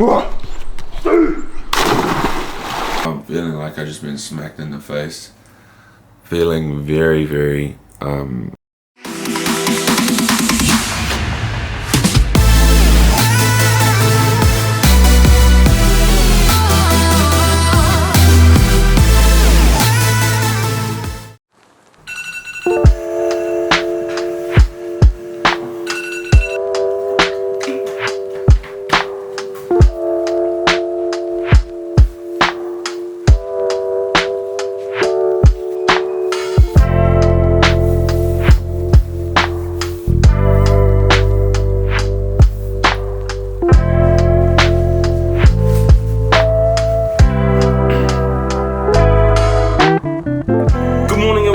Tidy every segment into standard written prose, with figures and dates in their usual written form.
I'm feeling like I just been smacked in the face. Feeling very, very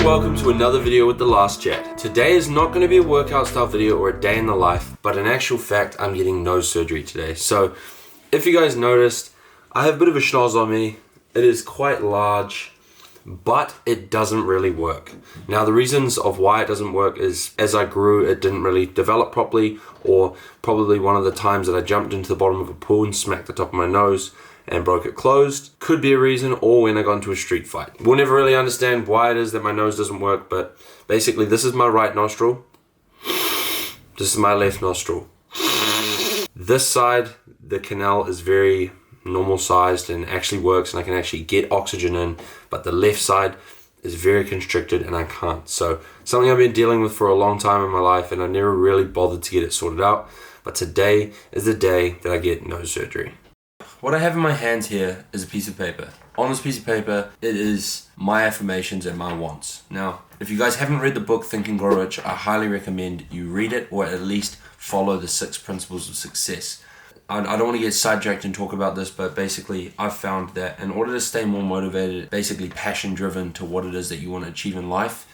welcome to another video with The Last Chat. Today is not going to be a workout style video or a day in the life, but in actual fact, I'm getting nose surgery today. So, if you guys noticed, I have a bit of a schnoz on me. It is quite large, but it doesn't really work. Now, the reasons of why it doesn't work is, as I grew, it didn't really develop properly, or probably one of the times that I jumped into the bottom of a pool and smacked the top of my nose and broke it closed. Could be a reason, or when I got into a street fight. We'll never really understand why it is that my nose doesn't work, but basically this is my right nostril. This is my left nostril. This side, the canal is very normal sized and actually works, and I can actually get oxygen in, but the left side is very constricted and I can't. So something I've been dealing with for a long time in my life, and I never really bothered to get it sorted out. But today is the day that I get nose surgery. What I have in my hands here is a piece of paper. On this piece of paper, it is my affirmations and my wants. Now, if you guys haven't read the book Think and Grow Rich, I highly recommend you read it, or at least follow the 6 principles of success. I don't want to get sidetracked and talk about this, but basically I've found that in order to stay more motivated, basically passion driven to what it is that you want to achieve in life,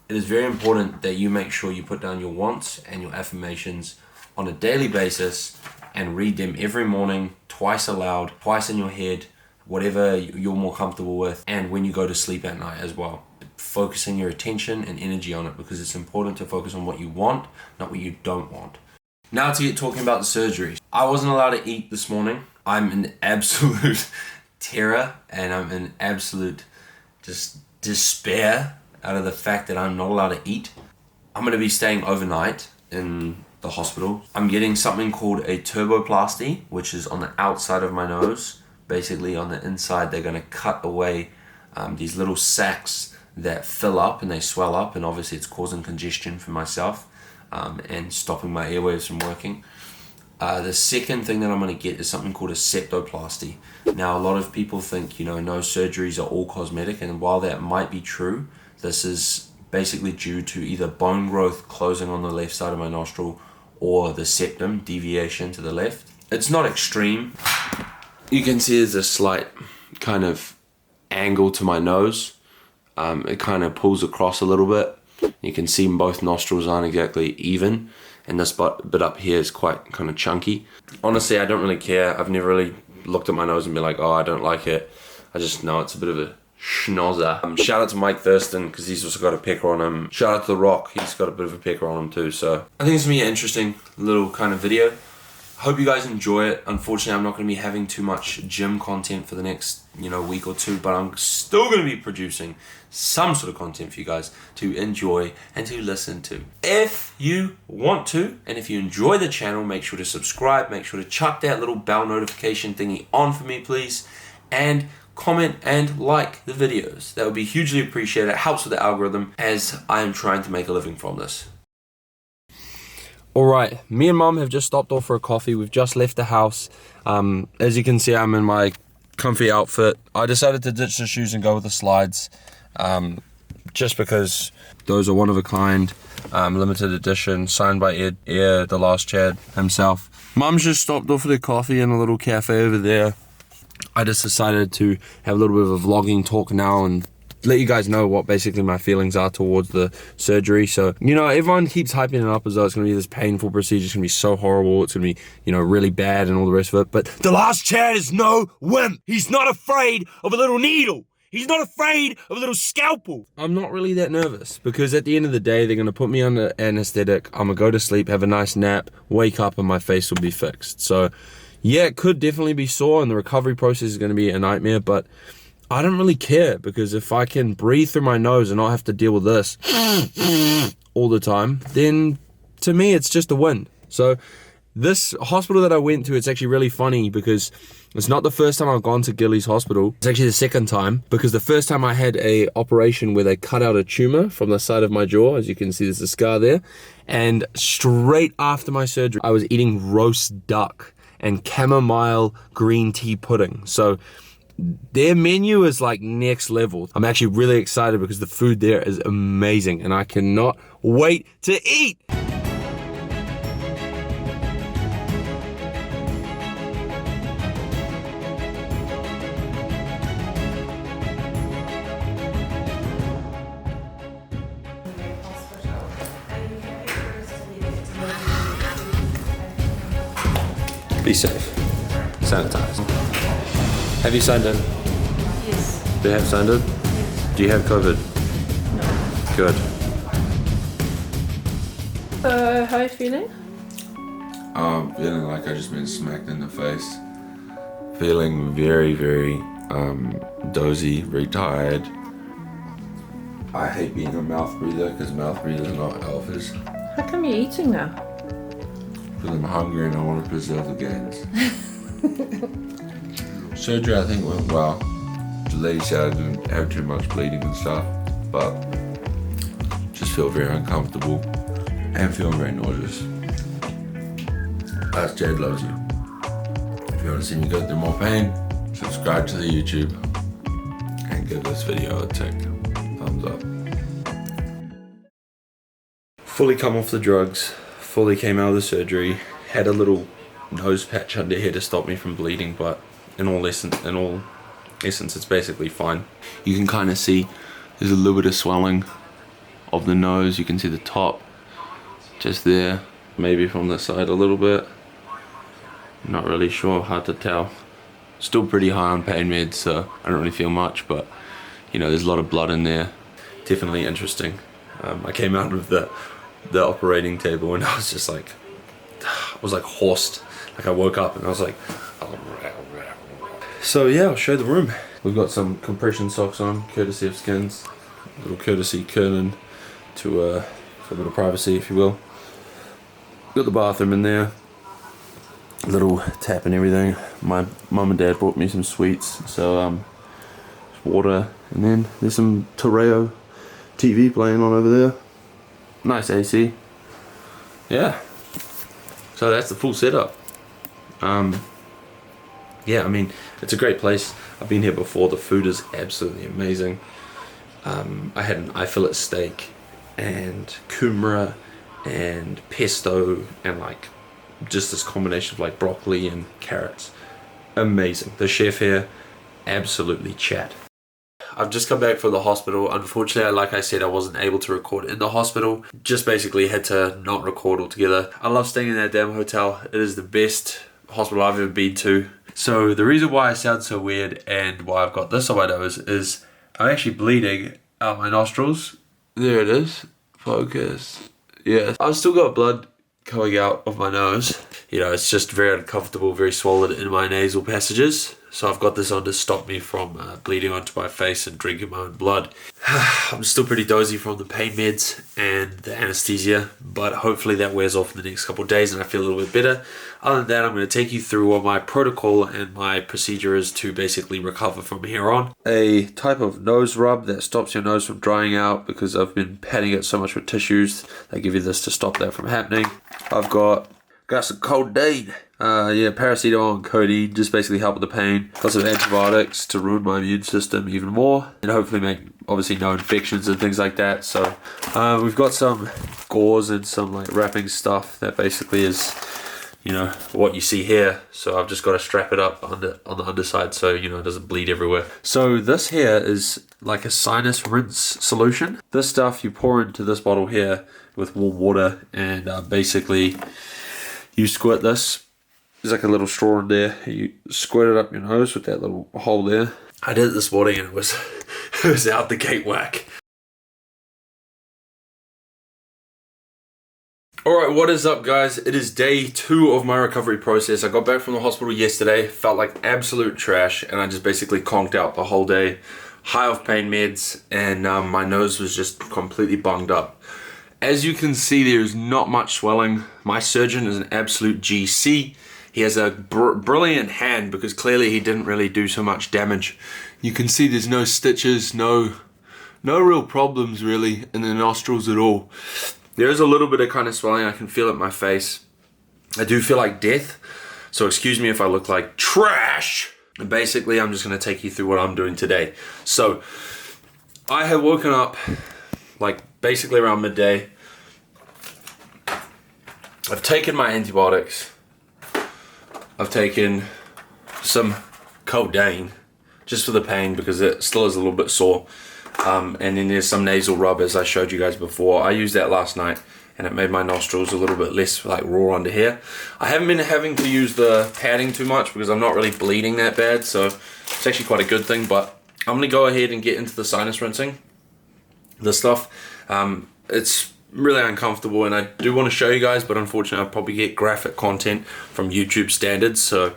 it is very important that you make sure you put down your wants and your affirmations on a daily basis and read them every morning, twice aloud, twice in your head, whatever you're more comfortable with, and when you go to sleep at night as well. Focusing your attention and energy on it, because it's important to focus on what you want, not what you don't want. Now to get talking about the surgery. I wasn't allowed to eat this morning. I'm in absolute terror, and I'm in absolute just despair out of the fact that I'm not allowed to eat. I'm going to be staying overnight in the hospital. I'm getting something called a turboplasty, which is on the outside of my nose. Basically on the inside, they're going to cut away these little sacs that fill up and they swell up, and obviously it's causing congestion for myself and stopping my airwaves from working. The second thing that I'm going to get is something called a septoplasty. Now, a lot of people think, nose surgeries are all cosmetic, and while that might be true, this is basically due to either bone growth closing on the left side of my nostril or the septum deviation to the left. It's not extreme. You can see there's a slight kind of angle to my nose. It kind of pulls across a little bit. You can see both nostrils aren't exactly even, and this bit up here is quite kind of chunky. Honestly, I don't really care. I've never really looked at my nose and been like, oh, I don't like it. I just know it's a bit of a schnozzer. Shout out to Mike Thurston, because he's also got a pecker on him. Shout out to The Rock, he's got a bit of a pecker on him too. So I think it's gonna be an interesting little kind of video. Hope you guys enjoy it. Unfortunately, I'm not going to be having too much gym content for the next, week or two, but I'm still going to be producing some sort of content for you guys to enjoy and to listen to. If you want to, and if you enjoy the channel, make sure to subscribe, make sure to chuck that little bell notification thingy on for me, please, and comment and like the videos. That would be hugely appreciated. It helps with the algorithm, as I am trying to make a living from this. Alright, me and Mum have just stopped off for a coffee. We've just left the house. As you can see, I'm in my comfy outfit. I decided to ditch the shoes and go with the slides, just because those are one of a kind, limited edition, signed by Ed, the Last Chad himself. Mum's just stopped off for the coffee in a little cafe over there. I just decided to have a little bit of a vlogging talk now and let you guys know what basically my feelings are towards the surgery. So, everyone keeps hyping it up as though it's going to be this painful procedure. It's going to be so horrible. It's going to be, really bad and all the rest of it. But The Last Chad is no wimp. He's not afraid of a little needle. He's not afraid of a little scalpel. I'm not really that nervous because at the end of the day, they're going to put me under anesthetic. I'm going to go to sleep, have a nice nap, wake up, and my face will be fixed. So yeah, it could definitely be sore and the recovery process is going to be a nightmare, but I don't really care because if I can breathe through my nose and not have to deal with this all the time, then to me, it's just a win. So this hospital that I went to, it's actually really funny because it's not the first time I've gone to Gillies Hospital. It's actually the second time because the first time I had a operation where they cut out a tumor from the side of my jaw. As you can see, there's a scar there. And straight after my surgery, I was eating roast duck and chamomile green tea pudding. So their menu is like next level. I'm actually really excited because the food there is amazing and I cannot wait to eat. Be safe. Sanitize. Have you signed in? Yes. They have signed in? Do you have COVID? No. Good. How are you feeling? Feeling like I just been smacked in the face. Feeling very, very dozy, very tired. I hate being a mouth breather because mouth breathers are not alphas. How come you're eating now? Because I'm hungry and I want to preserve the gains. Surgery I think went well. The lady said I didn't have too much bleeding and stuff, but just feel very uncomfortable and feel very nauseous. Ask Jade loves you. If you want to see me go through more pain, subscribe to the YouTube and give this video a tick. Thumbs up. Fully come off the drugs, fully came out of the surgery, had a little nose patch under here to stop me from bleeding, but in all essence, it's basically fine. You can kind of see there's a little bit of swelling of the nose. You can see the top just there, maybe from the side a little bit. Not really sure, hard to tell. Still pretty high on pain meds, so I don't really feel much, but you know, there's a lot of blood in there. Definitely interesting. I came out of the operating table and I was just like, I was like horsed. Like I woke up and I was like, so yeah, I'll show you the room. We've got some compression socks on, courtesy of Skins. A little courtesy curtain to for a bit of privacy, if you will. Got the bathroom in there. Little tap and everything. My mum and dad brought me some sweets, so water, and then there's some Toreo TV playing on over there. Nice AC. Yeah. So that's the full setup. Yeah, I mean, it's a great place. I've been here before. The food is absolutely amazing. I had an eye fillet steak and kumara and pesto and like just this combination of like broccoli and carrots. Amazing. The chef here, absolutely chat. I've just come back from the hospital. Unfortunately, like I said, I wasn't able to record in the hospital. Just basically had to not record altogether. I love staying in that damn hotel. It is the best hospital I've ever been to. So the reason why I sound so weird and why I've got this on my nose is I'm actually bleeding out my nostrils. There it is. Focus. Yeah. I've still got blood coming out of my nose. You know, it's just very uncomfortable, very swollen in my nasal passages. So I've got this on to stop me from bleeding onto my face and drinking my own blood. I'm still pretty dozy from the pain meds and the anesthesia, but hopefully that wears off in the next couple of days and I feel a little bit better. Other than that, I'm going to take you through what my protocol and my procedure is to basically recover from here on. A type of nose rub that stops your nose from drying out because I've been patting it so much with tissues. They give you this to stop that from happening. I've got some codeine. Yeah, paracetamol and codeine just basically help with the pain. Got some antibiotics to ruin my immune system even more and hopefully make obviously no infections and things like that. So we've got some gauze and some like wrapping stuff that basically is, you know, what you see here. So I've just got to strap it up on the underside so, you know, it doesn't bleed everywhere. So this here is like a sinus rinse solution. This stuff you pour into this bottle here with warm water and basically you squirt this. There's like a little straw in there. You squirt it up your nose with that little hole there. I did it this morning and it was It was out the gate whack. Alright, what is up guys? It is day 2 of my recovery process. I got back from the hospital yesterday, felt like absolute trash, and I just basically conked out the whole day, high off pain meds, and my nose was just completely bunged up. As you can see, there is not much swelling. My surgeon is an absolute GC. He has a brilliant hand because clearly he didn't really do so much damage. You can see there's no stitches, no real problems really in the nostrils at all. There is a little bit of kind of swelling, I can feel it in my face. I do feel like death, so excuse me if I look like trash. And basically, I'm just gonna take you through what I'm doing today. So, I have woken up, like basically around midday. I've taken my antibiotics. I've taken some codeine, just for the pain because it still is a little bit sore. And then there's some nasal rub as I showed you guys before. I used that last night and it made my nostrils a little bit less like raw under here. I haven't been having to use the padding too much because I'm not really bleeding that bad, so it's actually quite a good thing. But I'm gonna go ahead and get into the sinus rinsing. This stuff, it's really uncomfortable and I do want to show you guys, but unfortunately I'll probably get graphic content from YouTube standards, so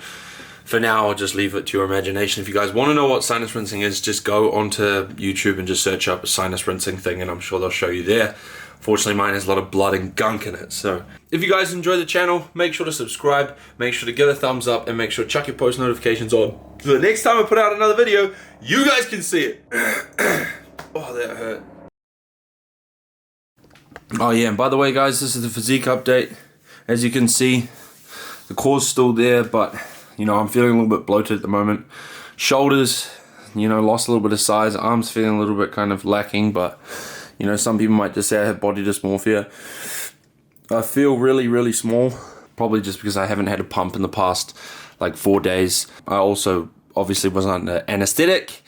for now, I'll just leave it to your imagination. If you guys want to know what sinus rinsing is, just go onto YouTube and just search up a sinus rinsing thing and I'm sure they'll show you there. Fortunately, mine has a lot of blood and gunk in it. So if you guys enjoy the channel, make sure to subscribe, make sure to give a thumbs up, and make sure to chuck your post notifications on. So the next time I put out another video, you guys can see it. Oh, that hurt. Oh yeah, and by the way guys, this is the physique update. As you can see, the core's still there, but you know, I'm feeling a little bit bloated at the moment. Shoulders, you know, lost a little bit of size. Arms feeling a little bit kind of lacking, but you know, some people might just say I have body dysmorphia. I feel really, really small, probably just because I haven't had a pump in the past like 4 days. I also obviously was under anesthetic,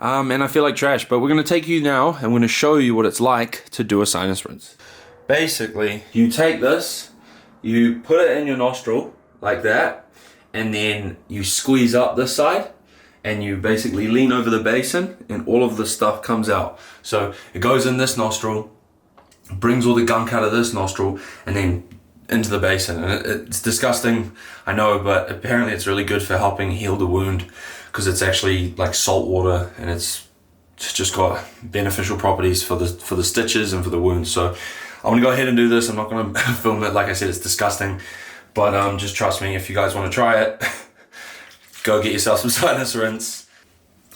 and I feel like trash, but we're gonna take you now and we're gonna show you what it's like to do a sinus rinse. Basically, you take this, you put it in your nostril like that, and then you squeeze up this side and you basically lean over the basin and all of the stuff comes out. So it goes in this nostril, brings all the gunk out of this nostril and then into the basin. And it's disgusting, I know, but apparently it's really good for helping heal the wound because it's actually like salt water and it's just got beneficial properties for the stitches and for the wounds. So I'm gonna go ahead and do this. I'm not gonna film it. Like I said, it's disgusting. But just trust me, if you guys want to try it, go get yourself some sinus rinse.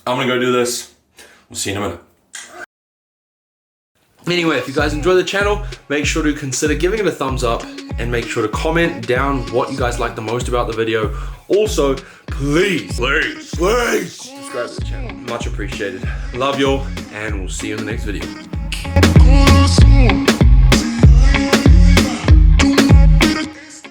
I'm gonna go do this. We'll see you in a minute. Anyway, if you guys enjoy the channel, make sure to consider giving it a thumbs up and make sure to comment down what you guys like the most about the video. Also, please subscribe to the channel. Much appreciated. Love y'all, and we'll see you in the next video.